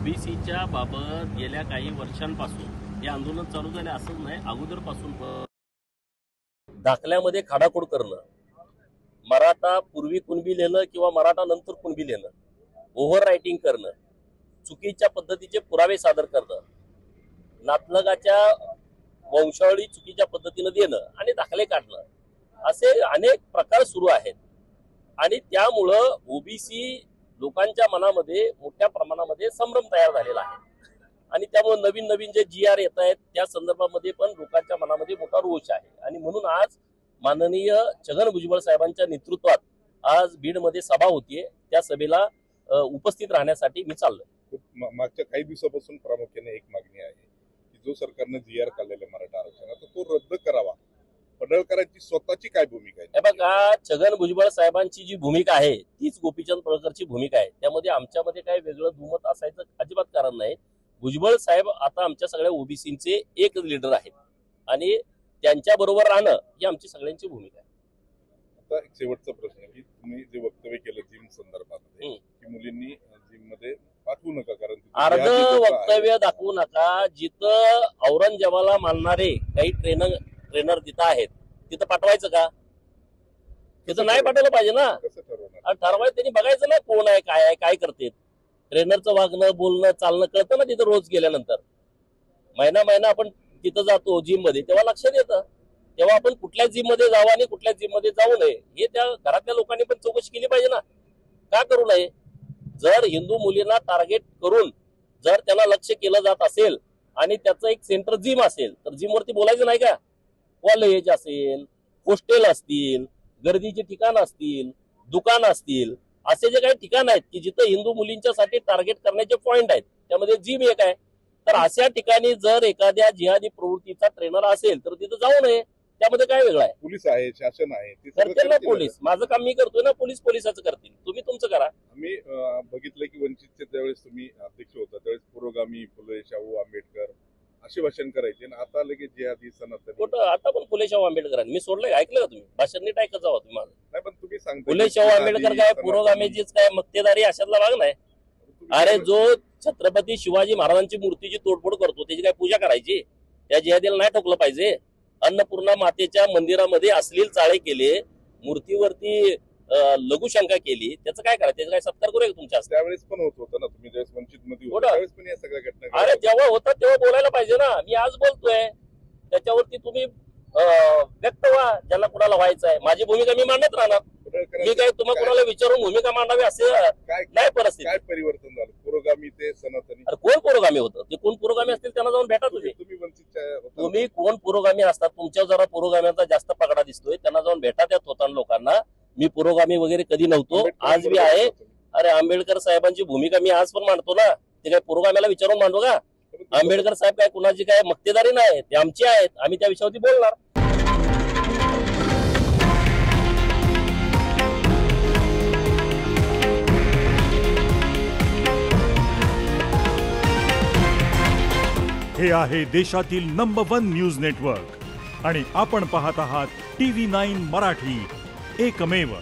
ओबीसीच्या बाबत गेल्या काही वर्षांपासून हे आंदोलन चालू झाले असंच नाही, अगोदरपासून दाखल्यामध्ये खाडाखोड करणं, मराठा पूर्वी कुणबी लिहिणं किंवा मराठा नंतर कुणबी लिहिणं, ओव्हर रायटिंग करणं, चुकीच्या पद्धतीचे पुरावे सादर करणं, नातलगाच्या वंशावळी चुकीच्या पद्धतीने देणं आणि दाखले काढणं, असे अनेक प्रकार सुरू आहेत. आणि त्यामुळं ओबीसी लोकांच्या मनामध्ये मोठ्या प्रमाणामध्ये संभ्रम तयार झालेला आहे. आणि त्यामुळे नवीन नवीन जे GR येत आहेत त्या संदर्भामध्ये पण लोकांच्या मनामध्ये मोठा रोष आहे. आणि म्हणून आज माननीय छगन भुजबळ साहेबांच्या नेतृत्वात आज बीडमध्ये सभा होतीये. त्या सभेला उपस्थित राहण्यासाठी मी चाललोय. मागच्या काही दिवसापासून प्रामुख्याने एक मागणी आहे की जो सरकारने GR काढलेला मराठा आरक्षणाचा तो रद्द करावा. पडळकरांची स्वतःची काय भूमिका आहे? बघा, छगन भुजबळ साहेबांची जी भूमिका आहे तीच गोपीचंद पडळकरची भूमिका आहे. त्यामध्ये आमच्यामध्ये काही वेगळं दुमत असायचं अजिबात कारण नाही. भुजबळ साहेब आता आमच्या सगळ्या ओबीसीचे एक लीडर आहेत आणि त्यांच्या बरोबर राहणं ही आमची सगळ्यांची भूमिका आहे. आता एक शेवटचा प्रश्न की तुम्ही जे वक्तव्य केलं जिम संदर्भामध्ये की मुलींनी जिम मध्ये पाठवू नका, कारण अर्ध वक्तव्य दाखवू नका. जिथं औरंगजेबाला मानणारे काही ट्रेनर तिथं आहेत तिथं पाठवायचं का? तिथं नाही पाठवलं पाहिजे ना. ठरवायचं त्यांनी बघायचं ना कोण आहे, काय आहे, काय करते. ट्रेनरचं वागणं, बोलणं, चालणं कळतं ना तिथं रोज गेल्यानंतर. महिना आपण तिथं जातो जिम मध्ये, तेव्हा लक्षात येतं. तेव्हा आपण कुठल्या जिम मध्ये जावं आणि कुठल्या जिम मध्ये जाऊ नये हे त्या घरातल्या लोकांनी पण चौकशी केली पाहिजे ना. का करू नये? जर हिंदू मुलींना टार्गेट करून जर त्यांना लक्ष केलं जात असेल आणि त्याचं एक सेंटर जिम असेल तर जिमवरती बोलायचं नाही का? कॉलेज असेल, हॉस्टेल असतील, गर्दीचे ठिकाण असतील, दुकान असतील, असे जे काही ठिकाण आहेत की जिथं हिंदू मुलींच्यासाठी टार्गेट करण्याचे पॉइंट आहेत त्यामध्ये जिम एक आहे. तर अशा ठिकाणी जर एखाद्या जिहादी प्रवृत्तीचा ट्रेनर असेल तर तिथं जाऊ नये. त्यामध्ये काय वेगळं आहे? पोलीस आहे, शासन आहे, करतील ना पोलीस. माझं काम मी करतोय ना, पोलीस पोलिसाचं करतील. तुम्ही तुमचं करा. आम्ही बघितलं की वंचितचे त्यावेळेस तुम्ही अध्यक्ष होता त्यावेळेस पुरोगामी, फुले शाहू आंबेडकर असे भाषण करायचे आणि आता लगेच जिहादी सनातनी. कुठं? आता पण फुले शाहू आंबेडकरांनी मी सोडलंय, ऐकलं का तुम्ही? भाषण नीट ऐकत जावा तुम्ही माझं. नाही पण तुम्ही सांगता फुले शाहू आंबेडकर काय, पुरोगामीचीच काय मक्तेदारी अशातला भाग नाही. अरे जो छत्रपती शिवाजी महाराजांची मूर्तीची तोडफोड करतो त्याची काय पूजा करायची? त्या जिहादीला नाही ठोकलं पाहिजे. अन्नपूर्णा मातेच्या मंदिरामध्ये अश्लील चाळे केले, मूर्तीवरती लघुशंका केली, त्याचं काय करायचं? त्याचा काय सत्कार करूया तुमच्या? त्यावेळेस पण होतं ना तुम्ही ज्यावेळेस वंचित मध्ये होता त्यावेळेस पण या सगळ्या घटना. अरे जेव्हा होतात तेव्हा बोलायला पाहिजे ना. मी आज बोलतोय त्याच्यावरती तुम्ही व्यक्त व्हा ज्याला कुणाला व्हायचं आहे. माझी भूमिका मी मांडत राहणार. मी काय तुम्हाला कुणाला विचारून भूमिका मांडावी असे नाही परिस्थिती. काय परिवर्तन झालं पुरोगामी ते सनातनी? अरे कोण पुरोगामी होतं? जे कोण पुरोगामी असतील त्यांना जाऊन भेटा. तुम्ही कोण पुरोगामी असतात? तुमच्यावर जरा पुरोगाम्यांचा जास्त पगडा दिसतोय, त्यांना जाऊन भेटा. त्या थोतान लोकांना मी पुरोगामी वगैरे कधी नव्हतो, आज मी आहे. अरे आंबेडकर साहेबांची भूमिका मी आज पण मांडतो ना. ते काय पुरोगाम्याला विचारून मांडू का? आंबेडकर साहेब काय कुणाची काय मक्तेदारी नाही, ते आमची आहेत. आम्ही त्या विषयावरती बोलणार. हे आहे देशातील नंबर 1 न्यूज नेटवर्क आणि आपण पाहत आहात TV9 मराठी, एकमेव.